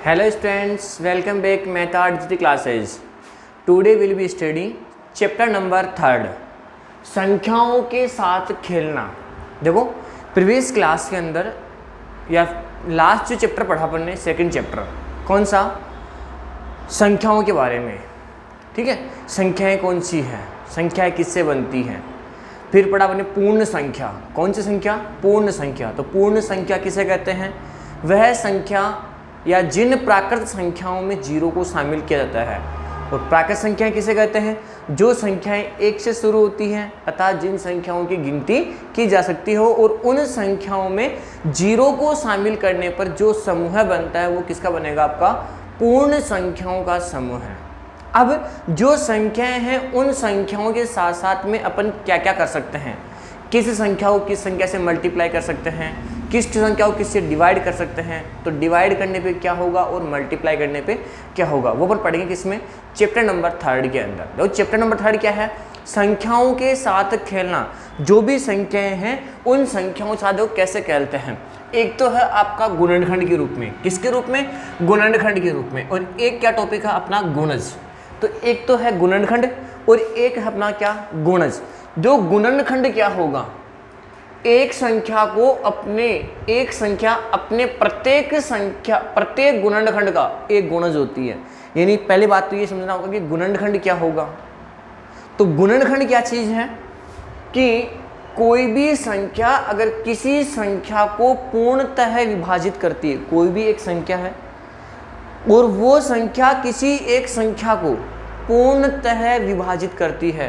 Hello students, welcome back Methodology classes. Today we'll be studying chapter number 3 संख्याओं के साथ खेलना। देखो प्रीवियस क्लास के अंदर या लास्ट जो चैप्टर पढ़ा अपन ने सेकंड चैप्टर कौन सा, संख्याओं के बारे में। ठीक है, संख्याएं कौन सी हैं, संख्याएं किससे बनती हैं। फिर पढ़ा अपने पूर्ण संख्या, कौन सी संख्या, पूर्ण संख्या। तो पूर्ण संख्या किसे कहते हैं, वह संख्या या जिन प्राकृत संख्याओं में जीरो को शामिल किया जाता है। और प्राकृत संख्याएं किसे कहते हैं, जो संख्याएं एक से शुरू होती हैं अर्थात जिन संख्याओं की गिनती की जा सकती हो और उन संख्याओं में जीरो को शामिल करने पर जो समूह बनता है वो किसका बनेगा, आपका पूर्ण संख्याओं का समूह है। अब जो संख्याएं हैं उन संख्याओं के साथ साथ में अपन क्या क्या कर सकते हैं, किस संख्या को किस संख्या से मल्टीप्लाई कर सकते हैं, किस संख्या को किससे डिवाइड कर सकते हैं। तो डिवाइड करने पे क्या होगा और मल्टीप्लाई करने पे क्या होगा वो पर पढ़ेंगे किसमें, चैप्टर नंबर 3 के अंदर। देखो चैप्टर नंबर 3 क्या है, संख्याओं के साथ खेलना। जो भी संख्याएं हैं उन संख्याओं के साथ देखो कैसे खेलते हैं। एक तो है आपका गुणनखंड के रूप में, किसके रूप में, गुणनखंड के रूप में। और एक क्या टॉपिक है अपना, गुणज। तो एक तो है गुणनखंड और एक है अपना क्या, गुणज। जो गुणनखंड क्या होगा, एक संख्या अपने प्रत्येक गुणनखंड का एक गुणज होती है। यानी पहली बात तो ये समझना होगा कि गुणनखंड क्या होगा। तो गुणनखंड क्या चीज है कि कोई भी संख्या अगर किसी संख्या को पूर्णतः विभाजित करती है, कोई भी एक संख्या है और वो संख्या किसी एक संख्या को पूर्णतः विभाजित करती है,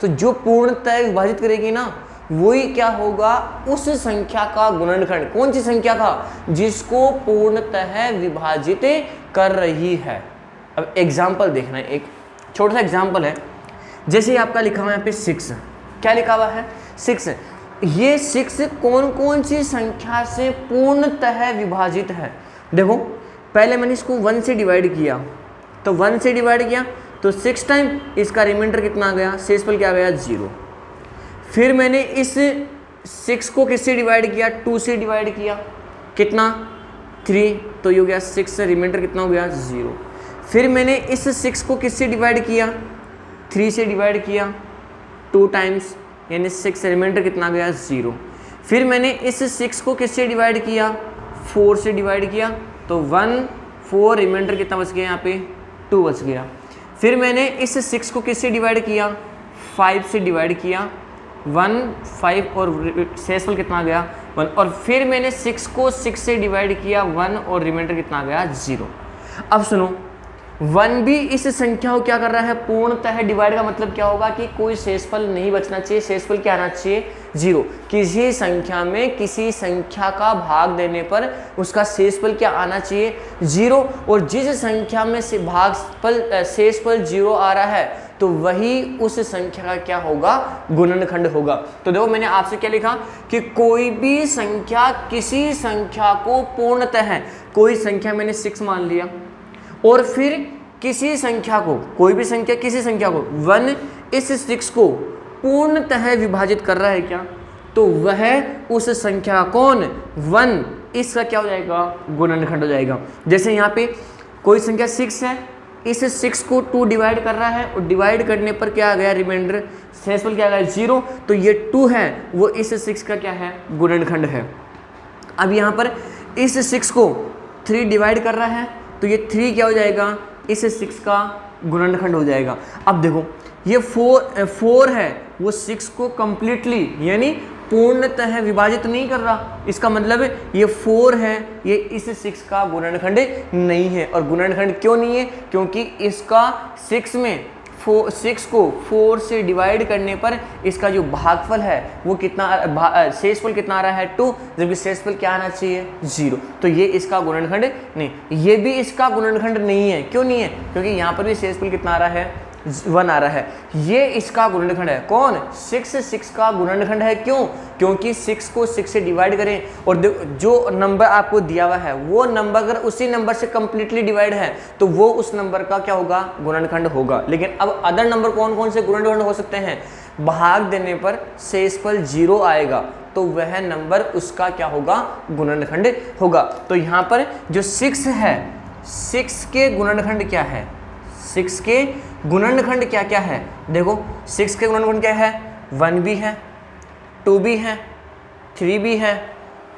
तो जो पूर्णतः विभाजित करेगी ना वही क्या होगा, उस संख्या का गुणनखंड। कौन सी संख्या का, जिसको पूर्णतः विभाजित कर रही है। अब एग्जाम्पल देखना है, एक छोटा सा एग्जाम्पल है। जैसे आपका लिखा हुआ है यहाँ पे 6, क्या लिखा हुआ है 6। ये 6 कौन कौन सी संख्या से पूर्णतः विभाजित है। देखो पहले मैंने इसको 1 से डिवाइड किया, तो 1 से डिवाइड किया तो 6 टाइम इसका रिमाइंडर कितना आ गया, शेषफल क्या आ गया, 0। फिर मैंने इस 6 को किससे डिवाइड किया, 2 से डिवाइड किया, कितना 3, तो ये हो गया 6 से रिमाइंडर कितना हो गया, 0। फिर मैंने इस 6 को किससे डिवाइड किया, 3 से डिवाइड किया 2 टाइम्स, यानी 6 से रिमाइंडर कितना गया, 0। फिर मैंने इस 6 को किससे डिवाइड किया, 4 से डिवाइड किया, तो 1 4 रिमाइंडर कितना बच गया, यहाँ पे 2 बच गया। फिर मैंने इस 6 को किससे डिवाइड किया, 5 से डिवाइड किया, 1 5 और शेषफल कितना आ गया, 1। और फिर मैंने 6 को 6 से डिवाइड किया 1 और रिमाइंडर कितना आ गया, 0। अब सुनो, 1 भी इस संख्या को क्या कर रहा है, पूर्णतः डिवाइड का मतलब क्या होगा कि कोई शेषफल नहीं बचना चाहिए, शेषफल क्या आना चाहिए, 0। किसी संख्या में किसी संख्या का भाग देने पर उसका शेषफल क्या आना चाहिए, 0। और जिस संख्या में से शेषफल 0 आ रहा है तो वही उस संख्या का क्या होगा, गुणनखंड होगा। तो देखो मैंने आपसे क्या लिखा कि कोई भी संख्या किसी संख्या को पूर्णतः, कोई संख्या मैंने 6 मान लिया और फिर किसी संख्या को, कोई भी संख्या किसी संख्या को 1 इस 6 को पूर्णतः विभाजित कर रहा है क्या, तो वह उस संख्या कौन, 1 इसका क्या हो जाएगा, गुणनखंड हो जाएगा। जैसे यहाँ पे कोई संख्या 6 है, इस 6 को 2 डिवाइड कर रहा है और डिवाइड करने पर क्या आ गया, रिमाइंडर शेषफल क्या आ गया, 0। तो ये 2 है वो इस 6 का क्या है, गुणनखंड है। अब यहाँ पर इस 6 को 3 डिवाइड कर रहा है तो ये 3 क्या हो जाएगा, इस 6 का गुणनखंड हो जाएगा। अब देखो ये 4 है, वो 6 को कंप्लीटली यानी पूर्णतः विभाजित नहीं कर रहा, इसका मतलब है ये 4 है, ये इस 6 का गुणनखंड नहीं है। और गुणनखंड क्यों नहीं है, क्योंकि इसका 6 को 4 से डिवाइड करने पर इसका जो भागफल है वो कितना, शेषफल कितना आ रहा है, 2, जबकि शेषफल क्या आना चाहिए, 0। तो ये इसका गुणनखंड नहीं, ये भी इसका गुणनखंड नहीं है। क्यों नहीं है, क्योंकि यहाँ पर भी शेषफल कितना आ रहा है, 1 आ रहा है। ये इसका गुणनखंड है, कौन, 6 का गुणनखंड है। क्यों, क्योंकि 6 को 6 से डिवाइड करें और जो नंबर आपको दिया हुआ है वो नंबर अगर उसी नंबर से कंप्लीटली डिवाइड है तो वो उस नंबर का क्या होगा, गुणनखंड होगा। लेकिन अब अदर नंबर कौन कौन से गुणनखंड हो सकते हैं, भाग देने पर शेषफल 0 आएगा तो वह नंबर उसका क्या होगा, गुणनखंड होगा। तो यहाँ पर जो 6 है 6 के गुणनखंड क्या है, 6 के गुणनखंड क्या क्या है, देखो 6 के गुणनखंड क्या है, 1 भी है, 2 भी है, 3 भी है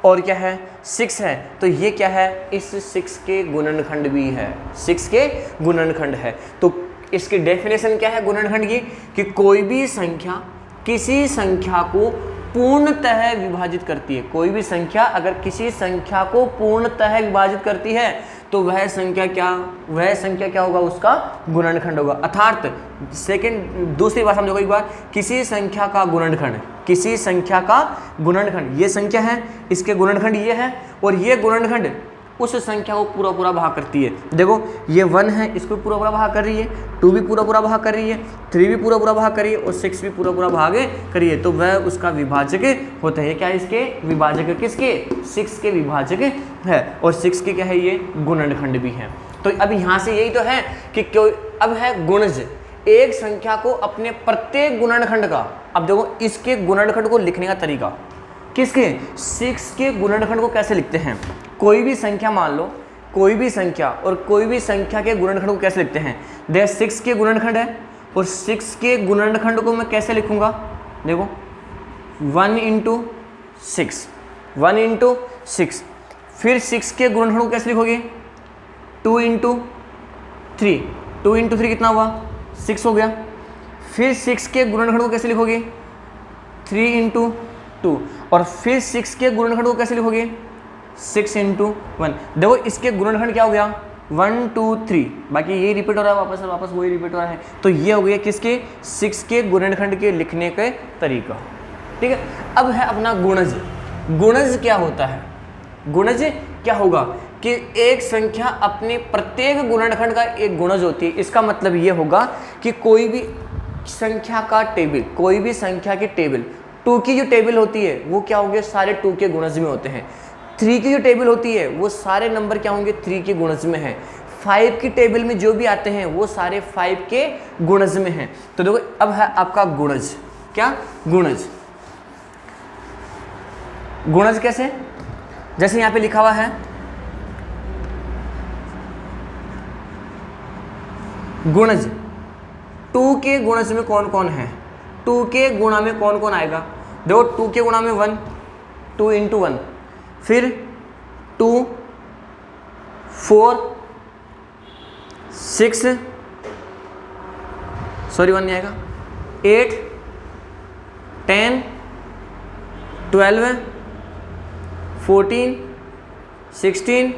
और क्या है 6 है। तो ये क्या है, इस 6 के गुणनखंड भी है, 6 के गुणनखंड है। तो इसकी डेफिनेशन क्या है गुणनखंड की, कि कोई भी संख्या किसी संख्या को पूर्णतः विभाजित करती है। कोई भी संख्या अगर किसी संख्या को पूर्णतः विभाजित करती है तो वह संख्या क्या होगा, उसका गुणनखंड होगा। अर्थात दूसरी बात समझो एक बार, किसी संख्या का गुणनखंड, किसी संख्या का गुणनखंड, ये संख्या है, इसके गुणनखंड ये है और ये गुणनखंड उस संख्या को पूरा पूरा भाग करती है। देखो ये 1 है, इसको पूरा पूरा भाग कर रही है, 2 भी पूरा पूरा भाग कर रही है, 3 भी पूरा पूरा भाग कर रही है और 6 भी पूरा पूरा भाग कर रही है। तो वह उसका विभाजक होता है। क्या इसके विभाजक, किसके, 6 के विभाजक है और 6 के क्या है, ये गुणनखंड भी है। तो अब यहाँ से यही तो है कि क्यों अब है गुणज, एक संख्या को अपने प्रत्येक गुणनखंड का, अब देखो इसके गुणनखंड को लिखने का तरीका, किसके, 6 के गुणनखंड को कैसे लिखते हैं। कोई भी संख्या मान लो, कोई भी संख्या और कोई भी संख्या के गुणनखंड को कैसे लिखते हैं, देखो 6 के गुणनखंड है और 6 के गुणनखंड को मैं कैसे लिखूंगा, देखो 1 × 6, 1 × 6, फिर 6 के गुणनखंड को कैसे लिखोगे, 2 × 3, 2 × 3 कितना हुआ, 6 हो गया। फिर 6 के गुणनखंड को कैसे लिखोगे, 3 × 2 और फिर 6 के गुणनखंड को कैसे लिखोगे, 6 × 1। देखो इसके गुणनखंड क्या हो गया, 1 2 3, बाकी यही रिपीट हो रहा है, वापस वही रिपीट हो रहा है। तो ये हो गया किसके, 6 के गुणनखंड के लिखने का तरीका। ठीक है, अब है अपना गुणज। गुणज क्या होता है, गुणज क्या होगा कि एक संख्या अपने प्रत्येक गुणनखंड का एक गुणज होती है। इसका मतलब ये होगा कि कोई भी संख्या का टेबल, कोई भी संख्या की टेबल, 2 की जो टेबल होती है वो क्या होंगे, सारे 2 के गुणज में होते हैं। 3 की जो टेबल होती है वो सारे नंबर क्या होंगे, 3 के गुणज में है। 5 की टेबल में जो भी आते हैं वो सारे 5 के गुणज में हैं। तो देखो अब है आपका गुणज, क्या, गुणज। गुणज कैसे, जैसे यहाँ पे लिखा हुआ है गुणज, 2 के गुणज में कौन कौन है, 2 के गुणा में कौन कौन आएगा, देखो 2 के गुणा में 1, 2 × 1, फिर 2 4 6, सॉरी 1 नहीं आएगा, 8 10 12 14 16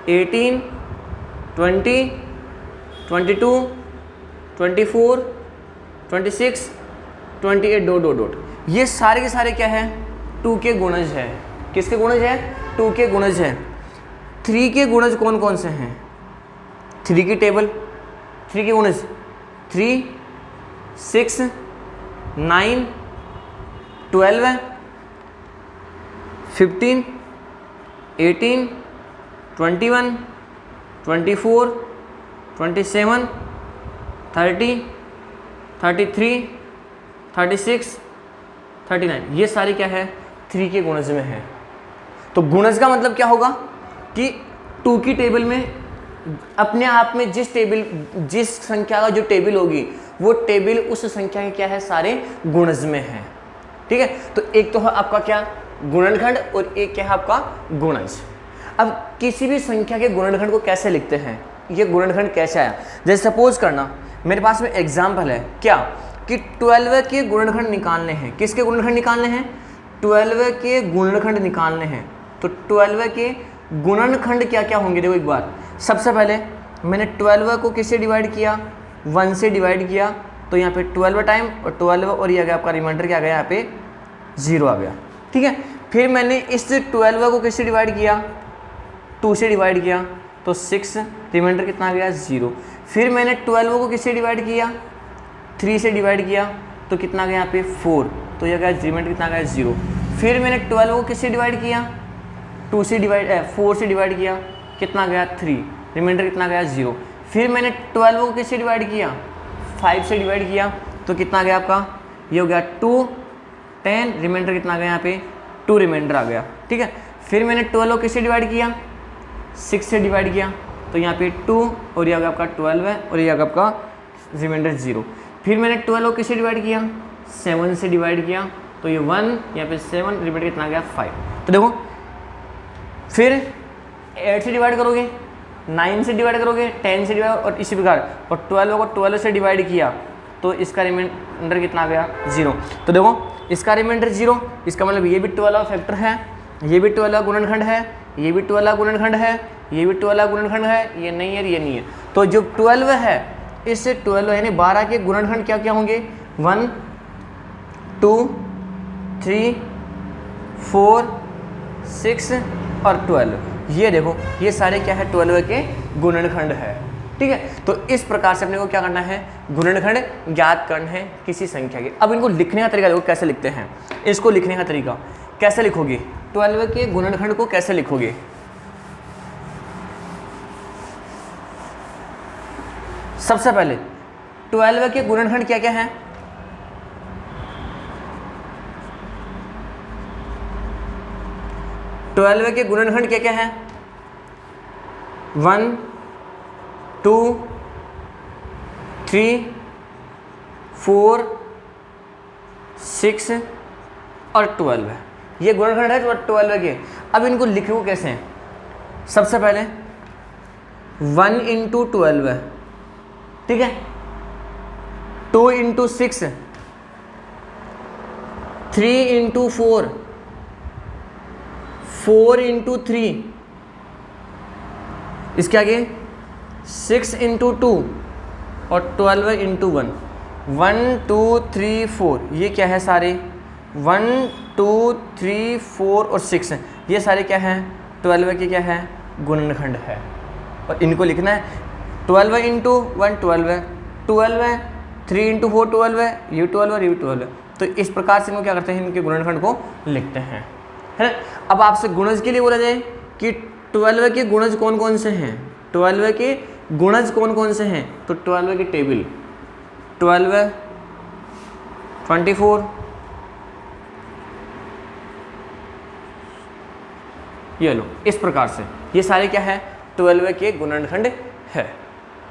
18 20 22 24 26 28 डॉट डॉट डॉट। ये सारे के सारे क्या है, 2 के गुणज है। किसके गुणज है, 2 के गुणज है। 3 के गुणज कौन कौन से हैं, 3 की टेबल, 3 के गुणज 3 6 9 12 15 18 21 24 27 30 33 36 39, ये सारी क्या है, 3 के गुणज में है। तो गुणज का मतलब क्या होगा कि 2 की टेबल में अपने आप में जिस संख्या का जो टेबल होगी वो टेबल उस संख्या के क्या है, सारे गुणज में है। ठीक है, तो एक तो है आपका क्या, गुणनखंड और एक क्या है आपका गुणज। अब किसी भी संख्या के गुणनखंड को कैसे लिखते हैं, ये गुणनखंड कैसे आया, जैसे सपोज करना मेरे पास में एग्जाम्पल है क्या, कि 12 के गुणनखंड निकालने हैं। किसके गुणनखंड निकालने हैं, 12 के गुणनखंड निकालने हैं। तो 12 के गुणनखंड क्या क्या होंगे, देखो एक बार, सबसे पहले मैंने 12 को किससे डिवाइड किया, 1 से डिवाइड किया, तो यहाँ पे 12 टाइम और 12 और ये आ गया आपका रिमाइंडर क्या आ गया, यहाँ पे 0 आ गया। ठीक है, फिर मैंने इस 12 को किससे डिवाइड किया, 2 से डिवाइड किया, तो 6, रिमाइंडर कितना आ गया, 0। फिर मैंने 12 को किससे डिवाइड किया, 3 से डिवाइड किया, तो कितना आ गया यहाँ पे 4, तो यह गया रिमाइंडर कितना आ गया, 0। फिर मैंने 12 को किससे डिवाइड किया, 4 से डिवाइड किया, कितना आ गया 3, रिमाइंडर कितना आ गया 0। फिर मैंने 12 को किससे डिवाइड किया, 5 से डिवाइड किया, तो कितना आ गया आपका, ये हो गया 2 10, रिमाइंडर कितना आ गया यहाँ पे 2 रिमाइंडर आ गया। ठीक है, फिर मैंने 12 को किससे डिवाइड किया, 6 से डिवाइड किया, तो यहाँ पे 2 और ये आ गया आपका 12 है और ये आ गया आपका रिमाइंडर 0। फिर मैंने 12 को किससे डिवाइड किया, 7 से डिवाइड किया, तो ये 1 यहाँ पे 7 रिमाइंडर कितना गया 5। तो देखो फिर 8 से डिवाइड करोगे, 9 से डिवाइड करोगे, 10 से डिवाइड और इसी प्रकार, और 12 को 12 से डिवाइड किया तो इसका रिमाइंडर कितना आ गया 0। तो देखो इसका रिमाइंडर 0, इसका मतलब ये भी 12 फैक्टर है, ये भी 12 गुणनखंड है, ये भी 12 गुणनखंड है, ये भी 12 गुणनखंड है, ये नहीं है, ये नहीं है। तो जो 12 है इससे 12 यानी 12 के गुणनखंड क्या क्या होंगे, 1 2 3 4 6 और 12। ये देखो ये सारे क्या है 12 के गुणनखंड है, ठीक है। तो इस प्रकार से अपने को क्या करना है, गुणनखंड ज्ञात करना है किसी संख्या के। अब इनको लिखने का तरीका देखो कैसे लिखते हैं, इसको लिखने का तरीका कैसे लिखोगे, 12 के गुणनखंड को कैसे लिखोगे। सबसे पहले 12 के गुणनखंड क्या क्या है, ट्वेल्व के गुणनखंड क्या क्या है, 1 2 3 4 6 और 12 है, ये गुणनखंड है 12 के। अब इनको लिखो कैसे हैं, सबसे पहले 1 इंटू 12 है, ठीक है, 2 इंटू 6, 3 इंटू 4, 4 इंटू 3, इसके आगे 6 इंटू 2 और 12 इंटू 1, 1 2 3 4, ये क्या है सारे 1 2 3 4 और 6 ये सारे क्या हैं 12 के क्या है गुणनखंड है। और इनको लिखना है 12 इंटू 1 12 है, 12 है, 3 इंटू 4 12 है, ये 12 और ये 12 है। तो इस प्रकार से इनको क्या करते हैं, इनके गुणनखंड को लिखते हैं, है ना। अब आपसे गुणज के लिए बोला जाए कि 12 के गुणज कौन कौन से हैं, 12 के गुणज कौन कौन से हैं, तो 12 की टेबल 12 24 ये लो, इस प्रकार से ये सारे क्या है 12 के गुणनखंड है।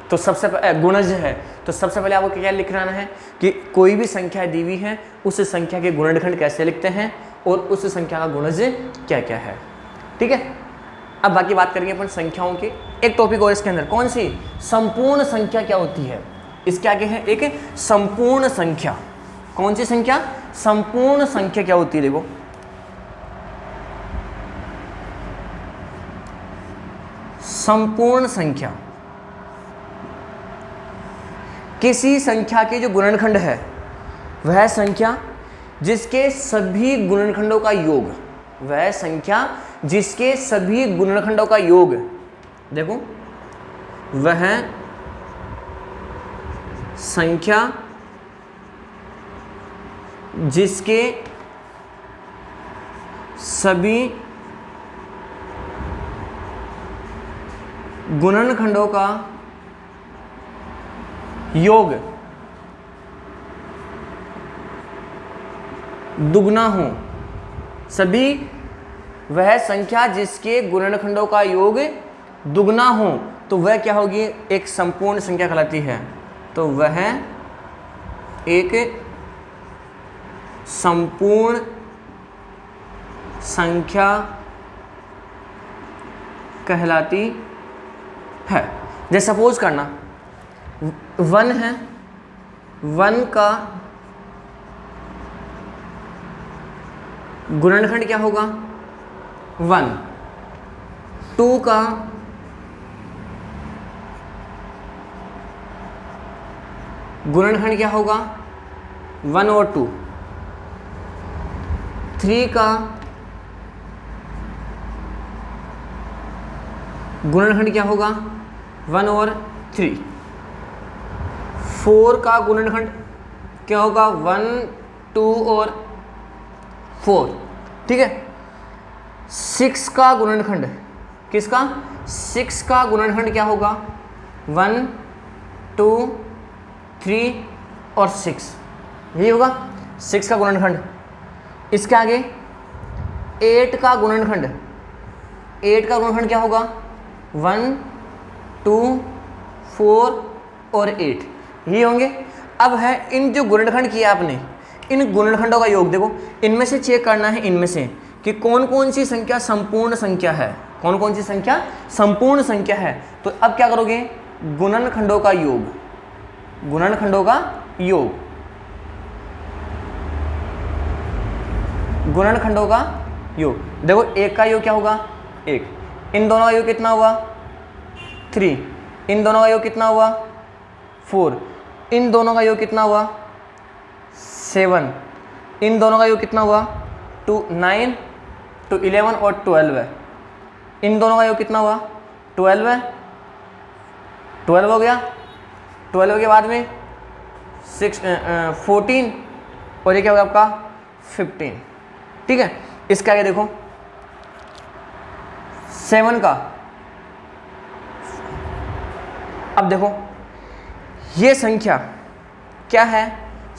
तो सबसे गुणज है, तो सबसे पहले आपको क्या लिखना है कि कोई भी संख्या दी हुई है उस संख्या के गुणनखंड कैसे लिखते हैं और उस संख्या का गुणज क्या क्या है, ठीक है। अब बाकी बात करेंगे अपन संख्याओं की, एक टॉपिक और इसके अंदर, कौन सी संपूर्ण संख्या क्या होती है, इसके आगे है एक संपूर्ण संख्या। कौन सी संख्या, संपूर्ण संख्या क्या होती है, देखो संपूर्ण संख्या किसी संख्या के जो गुणनखंड है वह संख्या जिसके सभी गुणनखंडों का योग, वह संख्या जिसके सभी गुणनखंडों का योग, देखो वह संख्या जिसके सभी गुणनखंडों का योग दुगना हो, सभी वह संख्या जिसके गुणनखंडों का योग दुगना हो तो वह क्या होगी, एक संपूर्ण संख्या कहलाती है। तो वह एक संपूर्ण संख्या कहलाती है। जैसे सपोज करना 1 है, 1 का गुणनखंड क्या होगा 1, 2 का गुणनखंड क्या होगा 1 और 2, 3 का गुणनखंड क्या होगा 1 और 3, 4 का गुणनखंड क्या होगा 1 2 और 4, ठीक है। 6 का गुणनखंड, किसका 6 का गुणनखंड क्या होगा 1 2 3 और 6, यही होगा 6 का गुणनखंड। इसके आगे 8 का गुणनखंड, 8 का गुणनखंड क्या होगा 1 2, 4 और 8 ये होंगे। अब है इन जो गुणनखंड किया आपने, इन गुणनखंडों का योग देखो, इनमें से चेक करना है इनमें से कि कौन कौन सी संख्या संपूर्ण संख्या है, कौन कौन सी संख्या संपूर्ण संख्या है। तो अब क्या करोगे, गुणनखंडों का योग, गुणनखंडों का योग, गुणनखंडों का योग। देखो एक का योग क्या होगा 1, इन दोनों का योग कितना हुआ 3, इन दोनों का योग कितना हुआ 4, इन दोनों का योग कितना हुआ 7, इन दोनों का योग कितना हुआ 2, 9 तो 11 और 12 है, इन दोनों का योग कितना हुआ 12 है, 12 हो गया, 12 के बाद में 14 और ये क्या होगा आपका 15। ठीक है, इसका आगे देखो 7 का, अब देखो ये संख्या क्या है,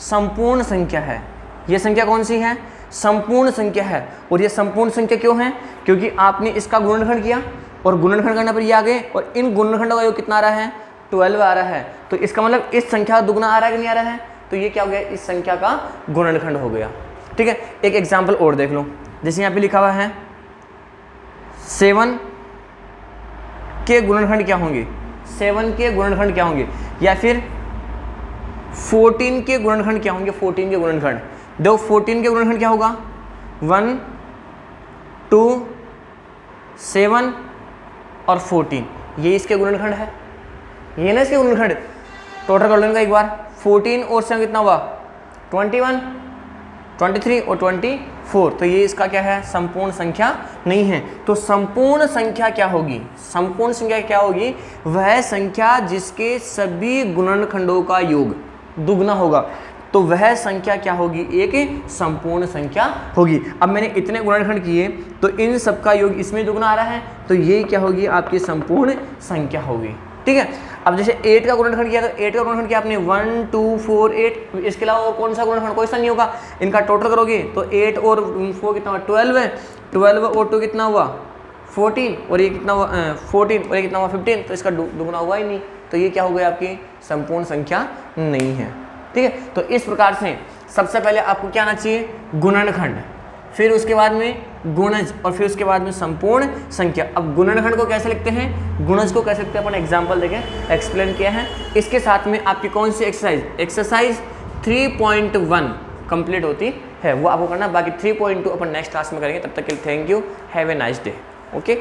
संपूर्ण संख्या है। ये संख्या कौन सी है, संपूर्ण संख्या है। और ये संपूर्ण संख्या क्यों है, क्योंकि आपने इसका गुणनखंड किया और गुणनखंड करने पर ये आ गए और इन गुणनखंडों का योग कितना आ रहा है 12 आ रहा है। तो इसका मतलब इस संख्या का दुगना आ रहा है कि नहीं आ रहा है, तो ये क्या हो गया, इस संख्या का गुणनखंड हो गया। ठीक है, एक एग्जाम्पल और देख लो, जैसे यहाँ पे लिखा हुआ है 7 के गुणनखंड क्या होंगे, 7 के गुणनखंड क्या होंगे, या फिर 14 के गुणनखंड क्या होंगे, 14 के गुणनखंड। देखो 14 के गुणनखंड क्या होगा 1, 2, 7 और 14, ये इसके गुणनखंड है, ये ना इसके गुणनखंड। टोटल कर लेंगे एक बार, 14 और 7 कितना हुआ 21, 23 और 24, तो ये इसका क्या है, संपूर्ण संख्या नहीं है। तो संपूर्ण संख्या क्या होगी, संपूर्ण संख्या क्या होगी, वह संख्या जिसके सभी गुणनखंडों का योग दुगना होगा, तो वह संख्या क्या होगी, एक संपूर्ण संख्या होगी। अब मैंने इतने गुणनखंड किए तो इन सब का योग इसमें दुगना आ रहा है, तो ये क्या होगी, आपकी संपूर्ण संख्या होगी। ठीक है, अब जैसे 8 का गुणनखंड किया, तो 8 का गुणनखंड किया आपने 1, 2, 4, 8, इसके अलावा और कौन सा गुणनखंड, कोई सा नहीं होगा। इनका टोटल करोगे तो 8 और 4 कितना हुआ 12 है, 12 और 2 कितना हुआ 14 और ये कितना हुआ 14 और ये कितना हुआ 15, तो इसका दुगना हुआ ही नहीं, तो ये क्या हो गया, आपकी संपूर्ण संख्या नहीं है। ठीक है, तो इस प्रकार से सबसे पहले आपको क्या आना चाहिए, गुणनखंड, फिर उसके बाद में गुणज और फिर उसके बाद में संपूर्ण संख्या। अब गुणनखंड को कैसे लिखते हैं, गुणज को कैसे लिखते हैं, अपन एग्जांपल देखें, एक्सप्लेन किया है। इसके साथ में आपकी कौन सी एक्सरसाइज 3.1 कंप्लीट होती है, वो आपको करना, बाकी 3.2 अपन नेक्स्ट क्लास में करेंगे। तब तक के लिए thank you, have a nice day. Okay.